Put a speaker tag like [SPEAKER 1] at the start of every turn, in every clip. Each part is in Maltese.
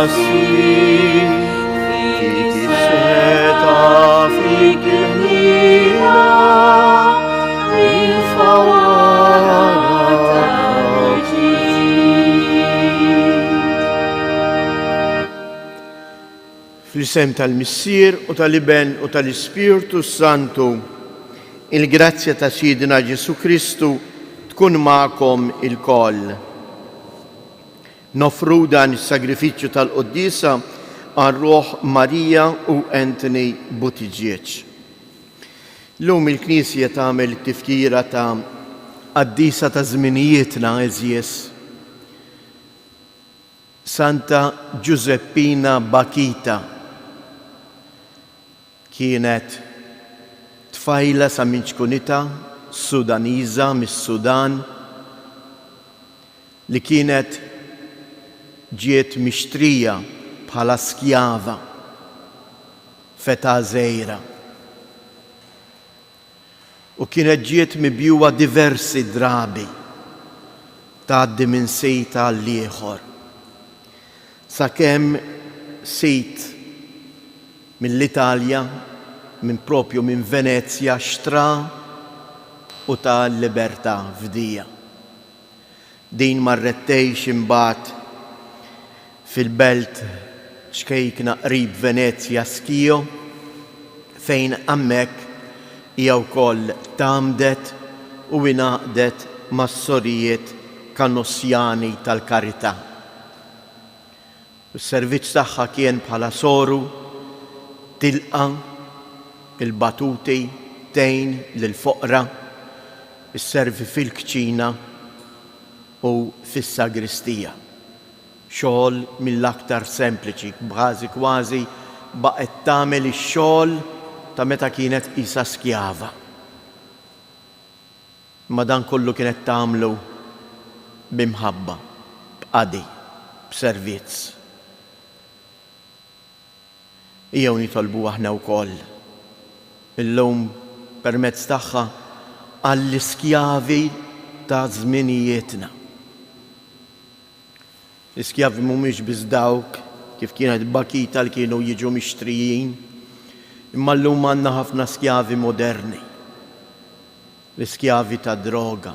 [SPEAKER 1] Assi, fik il-seta, fik il-ħina, il-fawara fl-isem tal-Missier u tal-Iben u tal-Ispiritu Santu, il-grazzja ta' Sidina Ġesu Kristu tkun magħkom il-koll. Nofru dan is-sagrifiċċju tal-Qoddisa għar-Ruħ Marija u Anthony Buttigieg. Llum il-Knisja tagħmel tifkira ta' qaddisa ta' żminijietna eżjes, Santa Giuseppina Bakhita. Kienet tfajla sa minn ċkunita, Sudaniża mis-Sudan, li kienet ġiet mixtrija bħala skjava feta żgħira. U kienet ġiet mibjuwa diversi drabi tgħaddi minn sejta għal ieħor. Sakemm sit mill-Italja, minn Venezia xtra u ta' libertà fdija. Din marrettejx imbagħad fil-belt xkejkna qrib Venezia Schio, fejn hemmhekk hija wkoll tgħamdet u ingħaqdet mas-sorijiet Kannussjani tal-Karità. Is-servizz tagħha kien bħala soru tilqa il-batuti tgħin lill-foqra, isservi fil-kċina u fis-sagristija. Xogħol mill-aktar sempliċi, kważi baqgħet tagħmel ix-xogħol ta' meta kienet qisha skjava. Ma dan kollu kienet tagħmlu b'imħabba, b'qadi, b'servizz. Ejjew nitolbu aħna wkoll illum permezz tagħha għall-iskjavi ta' żminijietna. L-iskjavi mhumiex biss dawk kif kienet Bakhita li kienu jiġu mixtrijin, imma llum għandna ħafna skjavi moderni. L-iskjavi ta' droga.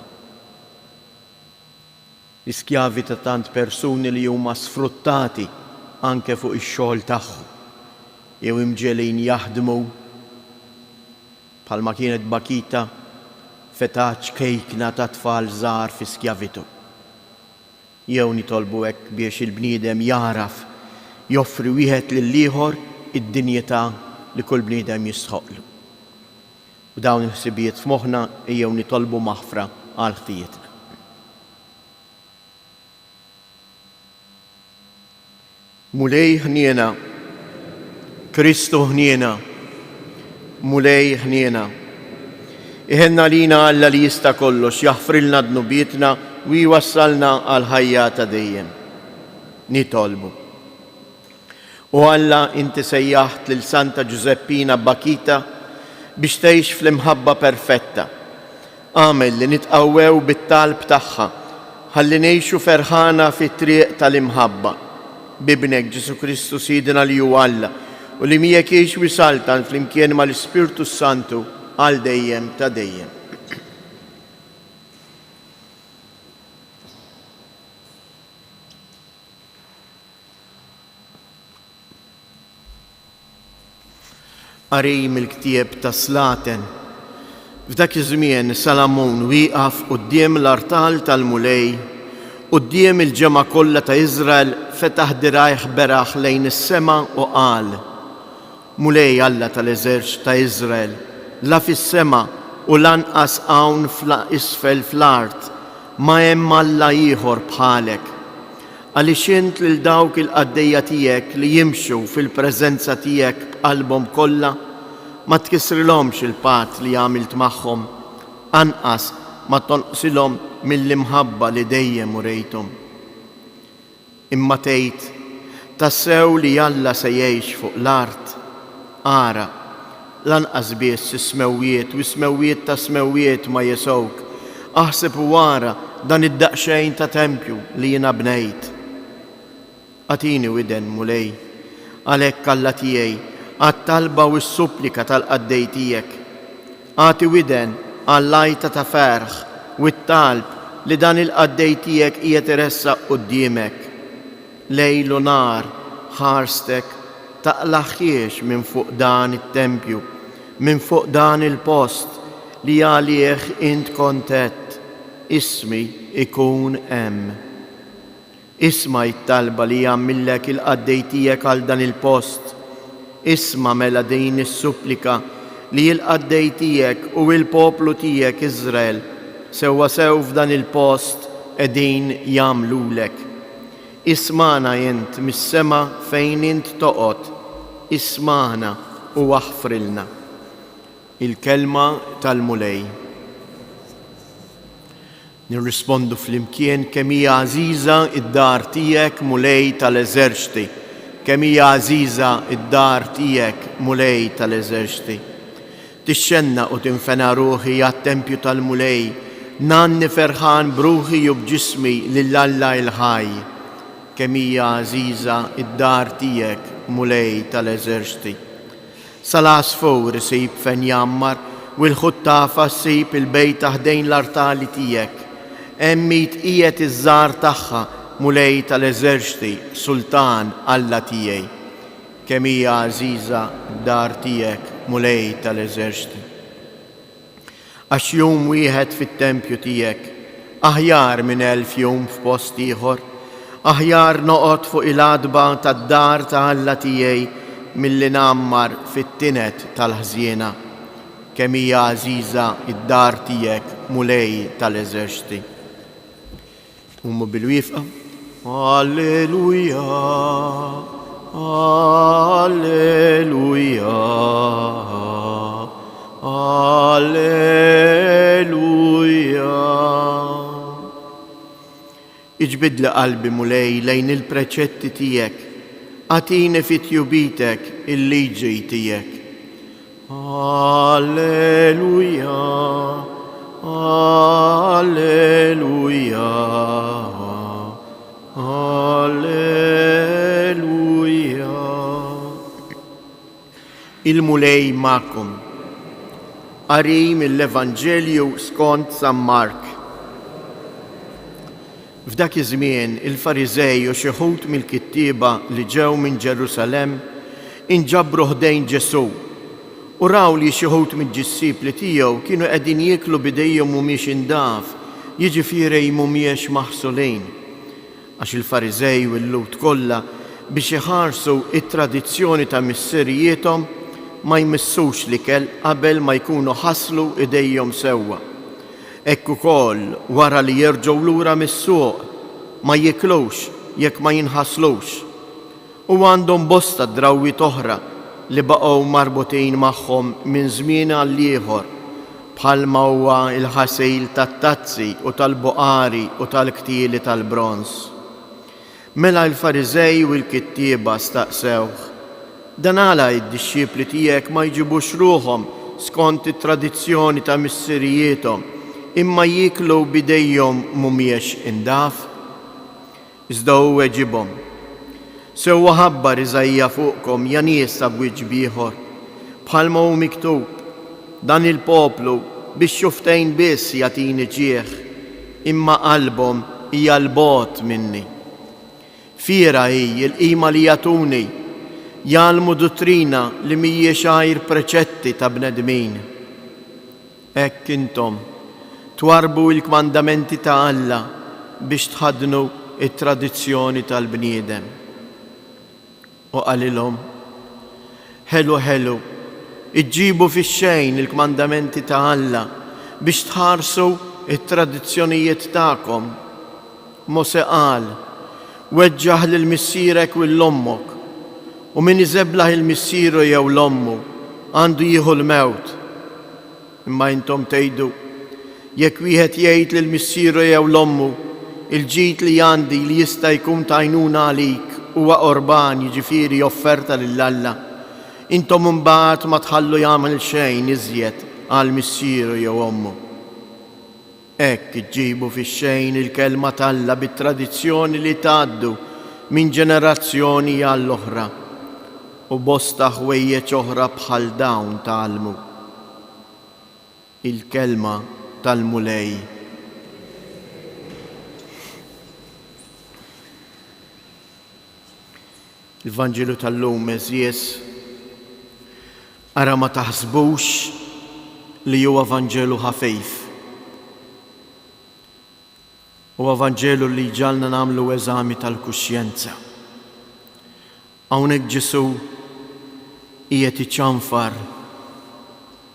[SPEAKER 1] L-iskjavi ta' tant persuni li huma sfruttati anke fuq ix-xogħol tagħhom. Jew imġelin jaħdmu bħalma kienet Bakhita fetaċ kejkna ta' tfal żgħar fi skjavitu. Jew nitolbu hekk biex il-bniedem jaraf joffri wieħed lill-ieħor id-dinjità li kull bniedem jistħoqlu. U dawn il-ħsibijiet f'moħħna ejjew nitolbu maħfra għal ħtijietna. Mulej ħniena, Kristu ħniena, mulej ħniena. Iħenna lina Alla li jista' kollox jaħfrilna dnubietna u jwassalna għal ħajja ta' dejjem. Nitolbu. U Alla inti sejjaħt lil Santa Giuseppina Bakhita biex tgħix fl-imħabba perfetta. Għamel li nitqawwew bit-talb tagħha ħalli ngħixu ferħana fit-triq tal-imħabba. Bibnek Ġesu Kristu Sidina li hu Alla u li miegħek jgħix wisaltan flimkien mal-Ispiritu Santu għal dejjem ta' dejjem. Qari mill-ktieb ta' Slaten. F'dak iż-żmien Salamun wieqaf quddiem l-artal tal-mulej, quddiem il-ġemgħa kollha ta' Iżrael fetaħ dirajh beraħ lejn is-sema u qal: Mulej Alla tal-eżerċ ta' Iżrael, la fis-sema u lanqas hawn isfel fl-art ma hemm Alla ieħor bħalek. Għaliex int lil dawk il-qaddejja tiegħek li jimxu fil-preżenza tiegħek b'qalbhom kollha ma tkissrilhomx il-pat li għamilt magħhom, anqas ma tonqsilhom mill-imħabba li dejjem urejthom. Imma tgħid tassew li Alla se jgħix fuq l-art, ara, lanqas biss ismewwiet u smewwiet ta' smewwiet ma jesowk, aħseb u wara dan id-daqsxejn ta' tempju li jiena bnejt. Atini widen mulej, għalhekk Alla tiegħi għat-talba u s-supplika tal-qaddej tiegħek. Għati widen għall-lajta ta' ferħ u t-talb li dan il-qaddej tiegħek qiegħed iressaq quddiemek. Lejl u nar ħarstek taqlaħħiex minn fuq dan it-tempju, minn fuq dan il-post li għalih int kontet, ismi ikun hemm. Isma' it-talba li jagħmillek il-qaddej tiegħek għal dan il-post. Isma' mela din is-supplika li l-qaddej tiegħek u l-poplu tiegħek Iżrael sewwa sew f'dan il-post qegħdin jagħmlulek. Ismana int mis-sema fejn int toqgħod, ismana u waħfrilna. Il-kelma tal-mulej. Nirrispondu fl-imkien kemm hija għażiża id-dar tiegħek mulej tal-eżerċti, kemm hija għażiża id-dar tiegħek mulej tal-eżerċti. Tixxenna u tinfena ruħi għat-tempju tal-mulej, nanni ferħan bruħi u bġismi lill-Alla il-ħaj, kemm hija għażiża id-dar tiegħek mulej tal-eżerċti. Sal-għasfur isib fejn jammar u l-ħuttafa ssib il-bejt ħdejn l-artali tiegħek. Emmit qiegħed iż-żar tagħha mulej tal-eżerċti, Sultan Alla tiegħi. Kemm hija għażiża d-dar tiegħek mulej tal-eżerċti. Għax jum wieħed fit-tempju tiegħek aħjar minn 1000 jum f'post ieħor, aħjar noqgħod fuq il-għadba tad-dar ta' Alla tiegħi milli nammar fit-tinet tal-ħżiena. Kemm hija għażiża id-dar tiegħek mulej tal-eżerċti. Ummu bil-wifqa. Alleluja, alleluja, alleluja. Iġbid li qalbi mulej lejn il-preċetti tiegħek, għatini fit-tjubitek il-liġi tiegħek. Alleluja, alleluja, alleluja. Il-mulej ma'kom. Qari mill-Evanġelju skont San Mark. F'dak iż-żmien il-Fariżej u xi ħud mill-kittieba li ġew minn Ġerusalemm inġabru ħdejn Ġesu u raw li xi ħud mill-ġissipli tiegħu kienu qegħdin jieklu b'idejhom mhumiex indaf, jiġifieri mhumiex maħsulejn. Għax il-Fariżej u l-Lut kollha biex iħarsu it-tradizzjoni ta' missierietom ma jmissux l-ikel qabel ma jkunu ħaslu idejhom sewwa. Hekk ukoll wara li jerġgħu lura mis-suq ma jiklux jekk ma jinħaslux. U għandhom bosta drawwiet oħra li baqgħu marbutin magħhom minn żmien għal ieħor bħalma huwa l-ħasejl tat-tazzi u tal-buqari u tal-ktieli tal-bronż. Mela l-Fariżej u l-kittieba staqsewh: dan għala id-dixxiepli tiegħek ma jġibux ruhom skont it-tradizzjoni ta' missierietom imma jiklu bidejhom mhumiex indaf? Iżda hu weġibhom: sewwa ħabbar Iżajja fuqkom ja nies ta' b'wiġġ ieħor, bħalma hu miktub: dan il-poplu biex xuftejn biss jagħtini ġieħ, imma qalbhom hija l-bogħod minni. Fiera hi l-qima li jagħtuni, jgħalmu dottrina li mhijiex għajr preċetti ta' bnedmin. Hekk intom twarbu l-kmandamenti ta' Alla biex tħadnu it-tradizzjoni tal-bniedem. U qalilhom: ħelu, iġġibu fix-xejn il-kmandamenti ta' Alla biex tħarsu it-tradizzjonijiet tagħkom. Mose qal: weġġaħ lil missierek u l-ommok, u min iżeblaħ il-missieru jew l-ommu għandu jieħu l-mewt. Imma intom tgħidu: jekk wieħed jgħid lil missieru jew l-ommu il-ġid li għandi li jista' jkun ta' għajnuna għalik huwa qurban, jiġifieri offerta lill-Alla, intom imbagħad ma tħallu jagħmel xejn iżjed għal missieru jew ommu. Hekk iġġibu fix-xejn il-kelma t'Alla bit-tradizzjoni li tgħaddu min ġenerazzjoni għall-oħra u bosta ħwejjeġ oħra bħal dawn tgħallmu il-kelma tal-mulej. Il-Vanġelu tal-lum eżies ara ma taħsbux li huwa Vanġelu ħafif. Huwa Vanġelu li ġalna nagħmlu eżami tal-kuxjenza. Hawnhekk Ġesu qiegħed iċċanfar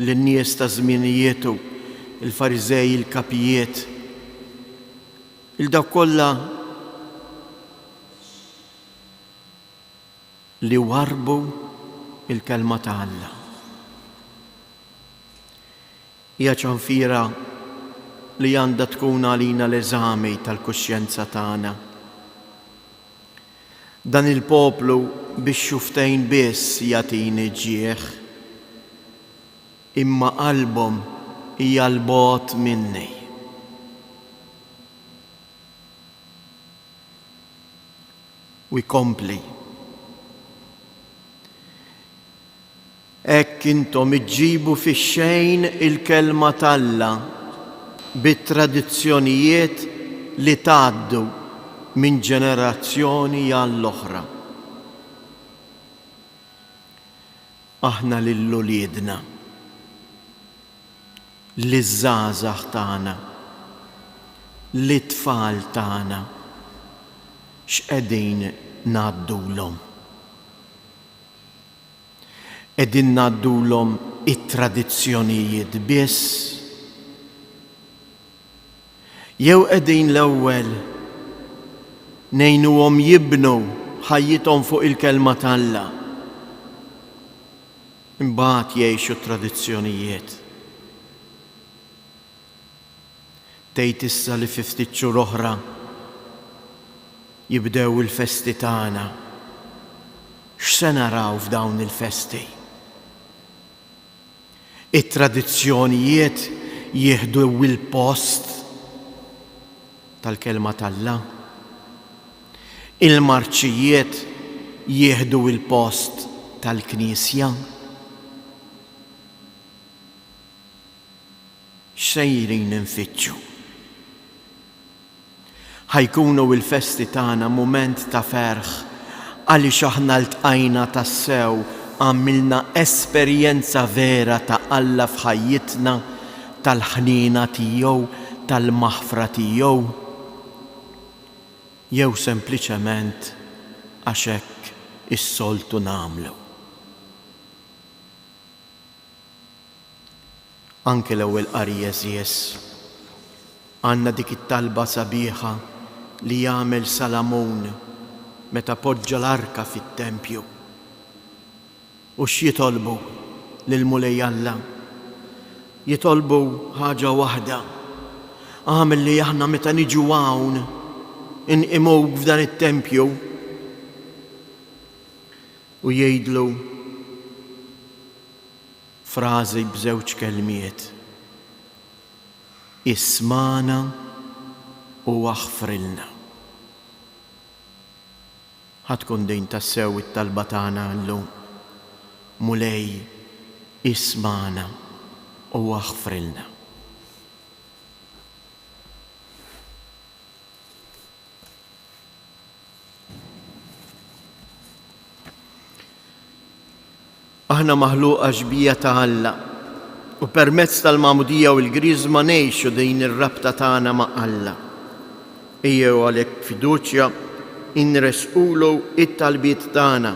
[SPEAKER 1] lin-nies ta' żmienijietu, il-Fariżej, il-kapijiet, il-dawk kollha li warbu il-kelma ta' Alla. Hija ċanfira li għandha tkun għalina l-eżami tal-kuxjenza tagħna. Dan il-poplu biex xuftejn biss jagħtini ġieħ, imma qalbhom hija l-bogħod minni. U jkompli. Hekk intom iġġibu fix-xejn il-kelma tal-Alla bit-tradizzjonijiet li tgħaddu minn ġenerazzjoni għall-oħra. Aħna lill-uliedna, liż-żgħażagħ tagħna, lit-tfal tagħna x'qegħdin ngħaddulhom. Qegħdin ngħaddulhom it-tradizzjonijiet biss, jew qegħdin l-ewwel ngħinuhom jibnu ħajjithom fuq il-kelma tal-Alla, imbagħad jgħixu t-tradizzjonijiet. Tgħid issa li fi ftit xhur oħra jibdew il-festi tagħna. X'se naraw f'dawn il-festi? It-tradizzjonijiet jieħdu il-post tal-kelma tal-Alla. Il-marċijiet jieħdu il-post tal-Knisja. X'sejrin infittxu? Ħajkunu il-festi tagħna mument ta' ferħ għaliex aħna ltqajna tassew, għamilna esperjenza vera ta' Alla f'ħajjitna, tal-ħnina tiegħu, tal-maħfra tiegħu, jew sempliċement għax hekk is-soltu nagħmlu. Anke l-ewwel qari eżies għandna dik it-talba sabiħa li jagħmel Salamun meta poġġa l-arka fit-tempju. U x'jitolbu lill-mulej Alla? Jitolbu ħaġa waħda. Għamel li aħna meta niġu hawn inqimgħu f'dan it-tempju u jgħidlu frażi b'żewġ kelmiet. Ismana u aħfrilna. Ħatkun din tassew it-talba tagħna llum. Mulej, ismana u aħfrilna. Aħna maħluqa ġbija ta' Alla u permezz tal-Magħmudija u l-Griżma ngħixu din ir-rabta tagħna ma' Alla. Ejjew għalhekk fiduċja inresqulu it-talbiet tagħna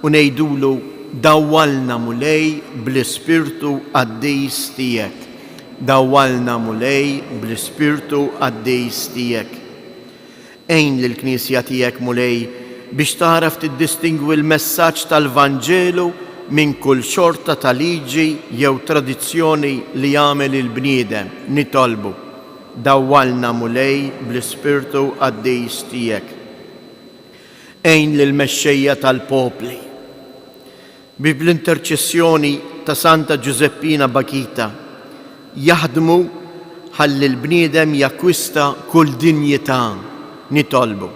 [SPEAKER 1] u ngħidulu dawwalna mulej bl-Ispirtu għaddejs tiegħek. Dawwalna mulej bl-Ispirtu għaddejs tiegħek. Ejn lill-Knisja tiegħek mulej biex taraf tiddistingwi l-messaġġ tal-Vanġelu minn kull xorta ta' liġi jew tradizzjoni li jagħmel il-bniedem. Nitolbu dawwalna mulej bl-Ispirtu għaddejs tiegħek. Ejn lill-mexxejja tal-popli bi bl-interċessjoni ta' Santa Giuseppina Bakhita jaħdmu ħalli l-bniedem jakkwista kull dinjità. Nitolbu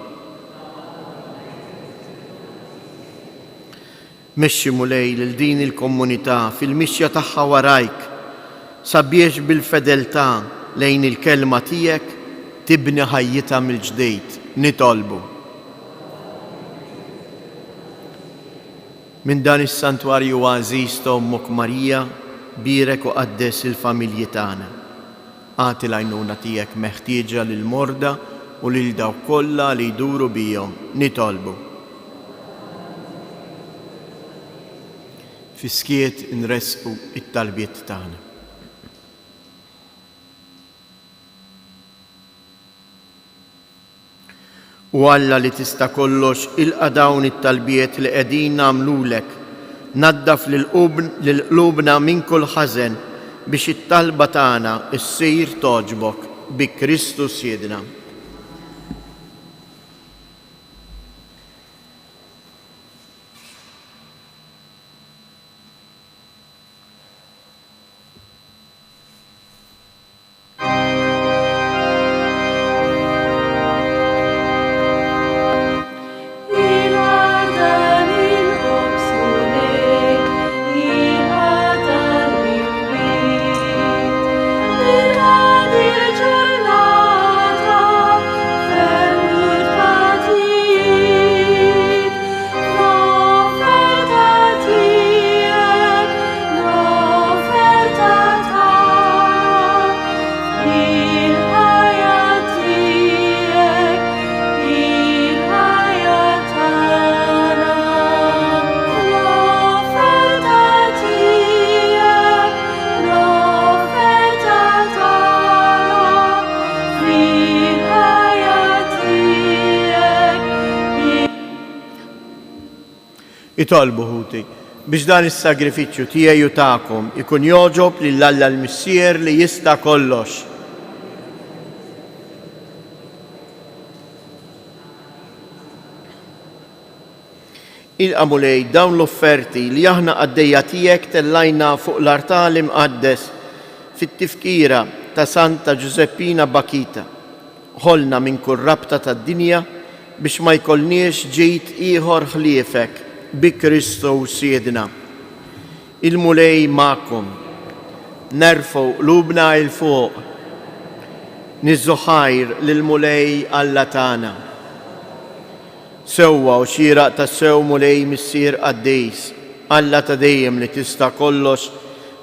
[SPEAKER 1] Mexxi mulej lil din il-komunità fil-mixja tagħha warajk sabiex bil-fedeltà lejn il-kelma tiegħek tibni ħajjitha mill-ġdejt. Nitolbu. Minn dan is-santwarju għażiż ta' Ommok Marija, birek u qaddes il-familji tagħna. Għati l-għajnuna tiegħek meħtieġa lil morda u lil dawk kollha li jduru bihom. Nitolbu. Fiskiet nresqu it-talbiet tagħna. U Alla li tista' kollox ilqa' dawn it-talbiet li qegħdin nagħmlulek, naddaf lil qlubna minn kull ħażen biex it-talba tagħna issir toġbok bi Kristus Siedna. Itolbu ħuti biex dan is-sagrifiċċju tiegħi u tagħkom ikun joġob lil Alla l-Missier li jista' kollox. Ilqa' mulej dawn l-offerti li aħna għaddejja tiegħek tellajna fuq l-artal imqaddes fit-tifkira ta' Santa Giuseppina Bakita. Ħolna minn kull rabta tad-dinja biex ma jkollniex ġid ieħor ħliefek bi Kristus Siedna. Il-mulej ma'kom, nerfu qlubna il fuq, niżżuħajr lil-mulej Alla tagħna. Sewwa u xieraq ta' sew mulej missier qaddejs, Alla ta' dejjem li tista' kollox,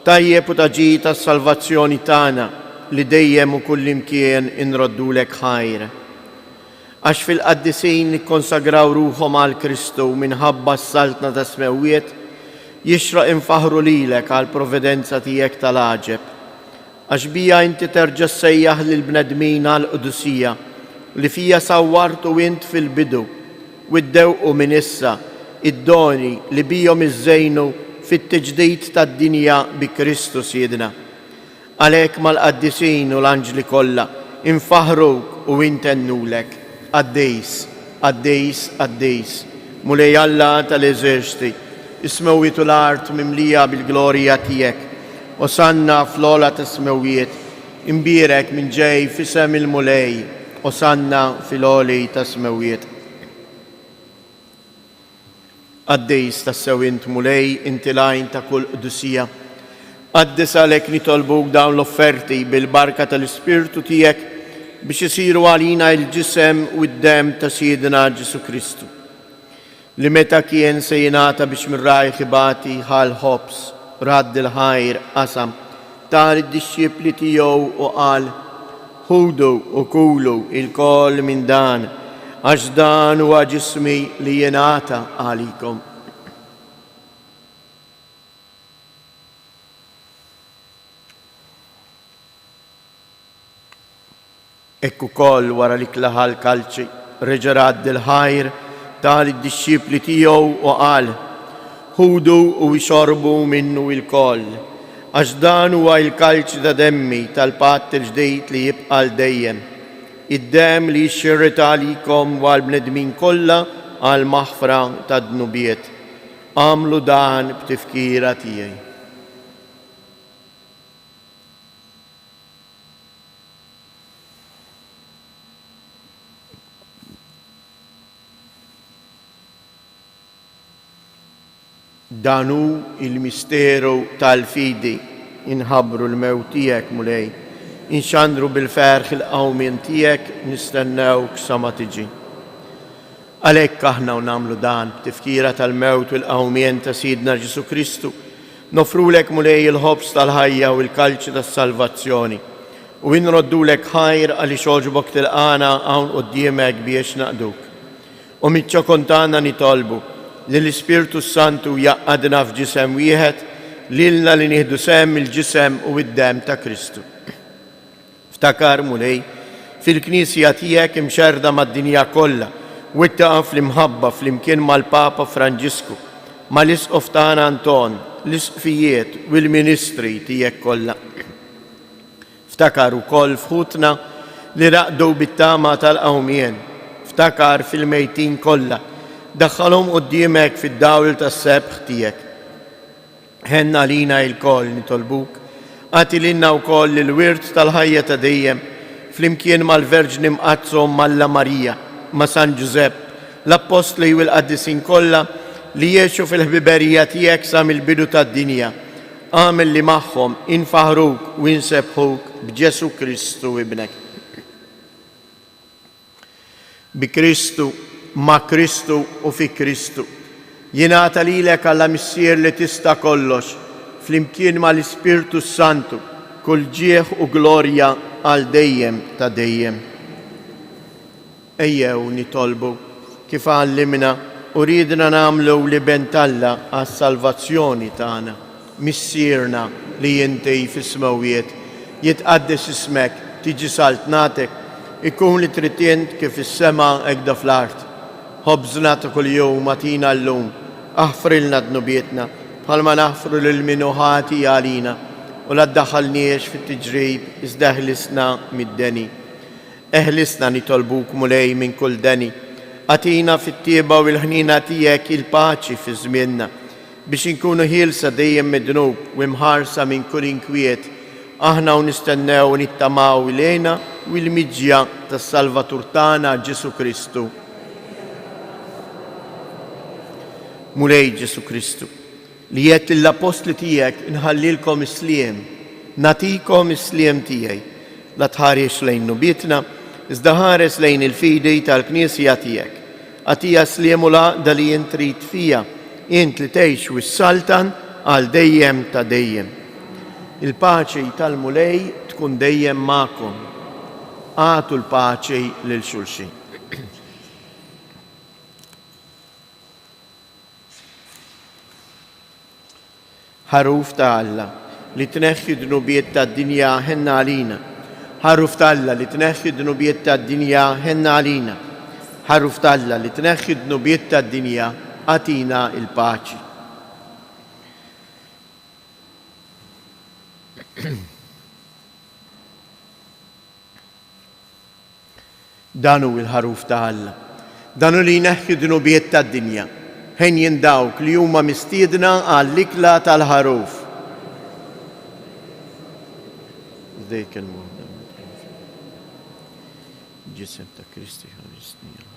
[SPEAKER 1] tajjeb u taġi tas-salvazzjoni tagħna li dejjem u kullimkien inroddulek ħajr. Għax fil-qaddisin li konsagraw ruħhom għal Kristu minħabba s-saltna ta' smewiet, jixraq infaħru lilek għal providenza tiegħek tal-għaġeb. Għax bija inti terġa' ssejjaħ lill-bnedmin għal qudusija li fija sawwartu int fil-bidu u ddewqu minn issa id-doni li bijhom iżżejnu fit-tiġdid tad-dinja bi Kristu Siedna. Għalhekk mal-qaddisin u l-anġli kollha infaħruk u intennulek. Għaddejs, għaddejs, għaddejs, mulej Alla tal-eżerċti, ismewitu l-art mimlija bil-glorja tiegħek, osanna fl-ola ta' smewiet, imbirek minn ġej fisem il-mulej, osanna fil-oli ta' smewiet. Għaddejs ta' sewint mulej intilajn ta' kull qdusija, għaddis għalek nitolbuk dawn l-offerti bil-barka tal-Ispirtu tiegħek biex isiru għalina il-ġisem u d-dem ta' Siedna Ġesu Kristu, li meta kien se jingħata biex mirraj ħibati ħal ħobs, radd il-ħajr qasam tal id-disċipli tiegħu u qal: ħudu u kulu il-koll minn dan, għax dan huwa ġismi li jingħata għalikom. Ekku koll wara li klaħal kalċi, reġa' radd il-ħajr tal id-disċipli tiegħu u qal: ħudu u jxorbu minnu il-koll, għax dan huwa il-kalċi ta' demmi tal-patt il-ġdejt li jibqa' dejjem. Id-dem li jxirrita għalikom u għall-bnedmin kollha għal maħfra ta' dnubiet. Għamlu dan b'tifkira tiegħi. danu il-misteru tal-fidi inħabru l-mewt tiegħek mulej, inxandru bil-ferħ il-qawmien tiegħek nistennewk sa ma tiġi. Għalhekk aħna nagħmlu dan b'tifkira tal-mewt u l-qawmien ta' Sidna Ġesu Kristu, nofrulek mulej il-ħobs tal-ħajja u l-kalċi tas-salvazzjoni u nroddulek ħajr għaliex għoġbok tilqana hawn quddiemek biex naqduk. U miċ-ċokon tagħna nitolbu li l-Ispirtu Santu jaqqadna f'ġisem wieħed lilna li nieħdu sehem il-ġisem u id-dem ta' Kristu. Ftakar mulej fil-Knisja tiegħek imxerda mad-dinja kollha u ittaqa' fl-imħabba flimkien mal-Papa Franġisku, mal-Isqof tagħna Anton, l-isqfijiet u l-ministri tiegħek kollha. Ftakar ukoll fħutna li raqdu bit-tama tal-qawmien, ftakar fil-mejtin kollha, daħħalhom quddiemek fid-dawl tas-sebħ tiegħek. Ħenna lina l-koll nitolbuk, għati lilna wkoll il-wirt tal-ħajja ta' dejjem flimkien mal-Verġni mqazzhom Malla Marija, ma' San Giuseppe, l-Apostli u l-Qaddisin kollha li jgħixu fil-ħbiberija tiegħek sa mill-bidu tad-dinja. Għamel li magħhom infaħruk u insebħuk b'Ġesu Kristu ibnek. Bi Kristu, ma' Kristu u fi Kristu. Jingħata lilek Alla missier li tista' kollox, flimkien mal-Ispirtu Santu, kull ġieħ u glorja għal dejjem ta' dejjem. Ejjew nitolbu kif għallimna u ridna nagħmlu li bentalla għas-salvazzjoni tagħna. Missierna li jinti fis-smawiet, jitqaddes ismek, tiġi saltnatek, ikun li tritient kif is-sema hekk fl-art. Ħobżna ta' kuljum atina llum, aħfrilna dnubietna, bħalma naħfru lil minuħati għalina, u la ddaħħalniex fit-tiġrib iżda eħlisna mid-deni. Eħlisna nitolbuk mulej minn kull deni, atina fit-tieba u l-ħnina tiegħek il-paċi fi żmienna, biex inkunu ħielsa dejjem midnub u mħarsa minn kull inkwiet, aħna u nistennew u nittamaw ilejna u l-miġja tas-Salvatur tagħna Ġesu Kristu. Mulej Ġesu Kristu, li jgħid lill-apostli tiegħek inħallilkom isliem, natikom isliem tiegħi, la tħares lejn nubietna, iżda ħares lejn il-fidi tal-Knisja tiegħek. Għatija sliem u laqda li jien trid fija, int li tgħix wis-saltan għal dejjem ta' dejjem. Il-paċi tal-mulej tkun dejjem magħkom. Għatu l-paċi lil xulxin. Ħaruf ta' Alla li tneħħi dnubiet tad-dinja ħenna għalina. Ħaruf ta' Alla li tneħħi dnubiet tad-dinja ħenna għalina. Ħaruf ta' Alla li tneħħi dnubiet tad-dinja għatina il-paċi. Danu il-ħaruf ta' Alla. Danu li jneħħi dnubiet tad-dinja. Ħen jindawk li huma mistiedna għall-ikla tal-ħaruf. Dik il-muħda ġisem ta' Kristi ħarisni.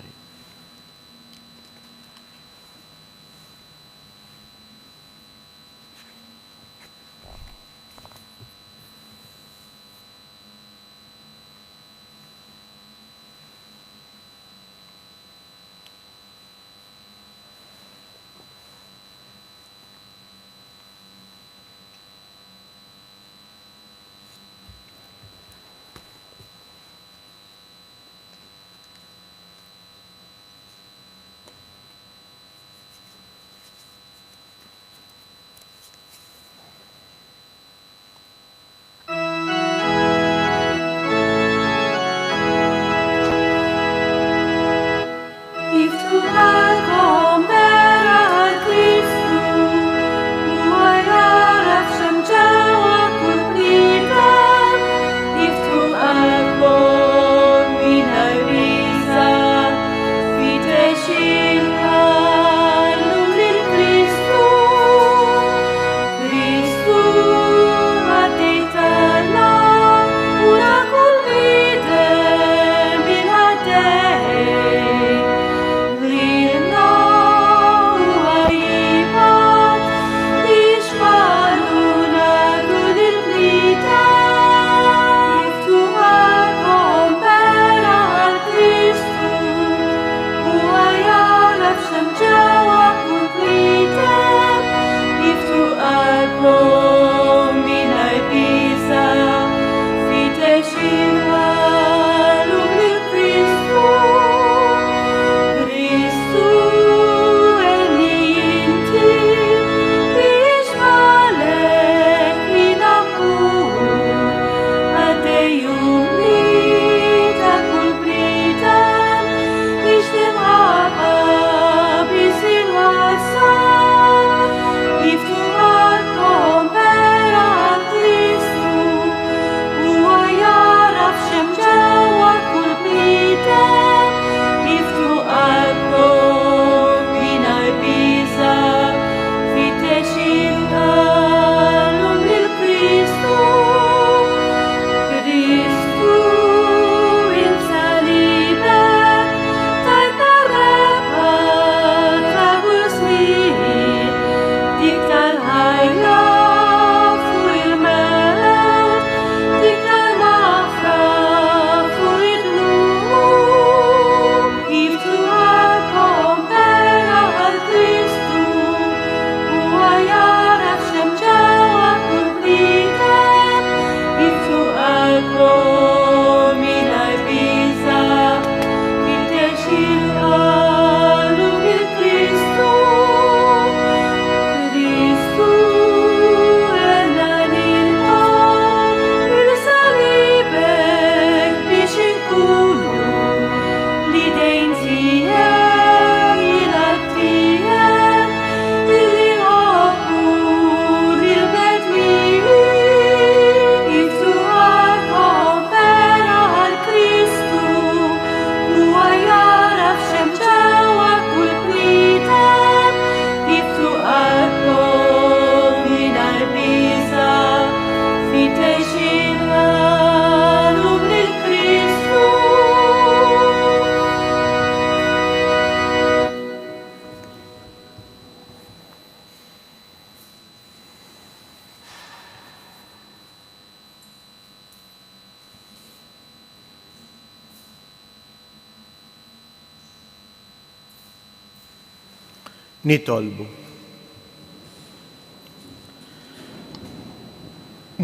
[SPEAKER 1] Nitolbu.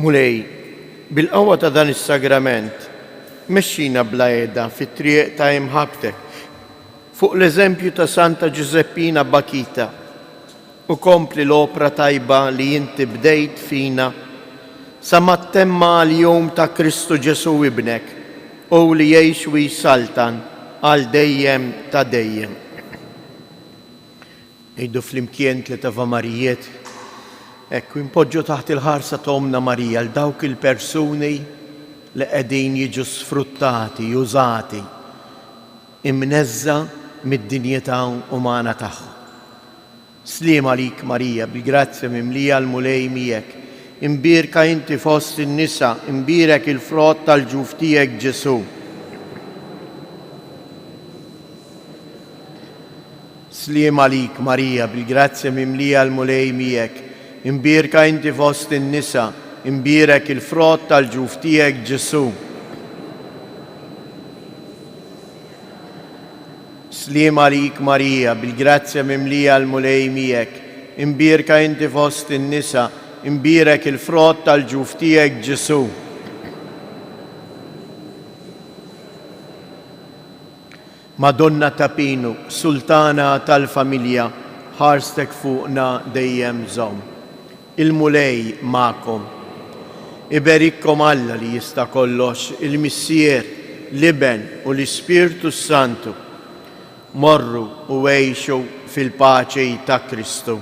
[SPEAKER 1] Mulej, bil-qawwa ta' dan is-sagrament, mexxina bla għeda fit-triq ta' imħabtek fuq l-eżempju ta' Santa Giuseppina Bakita u kompli l-opra tajba li inti bdejt fina sa ma temma l-jum ta' Kristu Ġesu ibnek u li jgħix u jisaltan għal dejjem ta' dejjem. Ejdu fl-imkien tleta Marijiet, ekku impoġġu taħt il-ħarsa ta' Omna Marija l dawk il-persuni li qegħdin jiġu sfruttati, użati, imnezza mid-dinjetà umana tagħhom. Sliem għalik Marija, bil-grazzja mimlija l-mulej miegħek, imbirka inti fost in-nisa, imbirek il-frott tal-ġuf tiegħek Ġesu. Sliem għalik Marija, bil-grazzja mimlija l-mulej miegħek, imbirka inti fost in-nisa, imbirek il-frott tal-ġuf tiegħek Ġesu. Sliem għalik Marija, bil-grazzja mimlija l-mulej miegħek, imbirka inti fost in-nisa, imbirek il-frott tal-ġuf tiegħek Ġesu. Madonna ta' Pinu, Sultana tal-familja, ħarstek fuqna dejjem żomm. Il-mulej ma'kom. Iberikkom Alla li jista' kollox, il-Missier, l-Iben u l-Ispirtu Santu. Morru u għejxu fil-paċi ta' Kristu.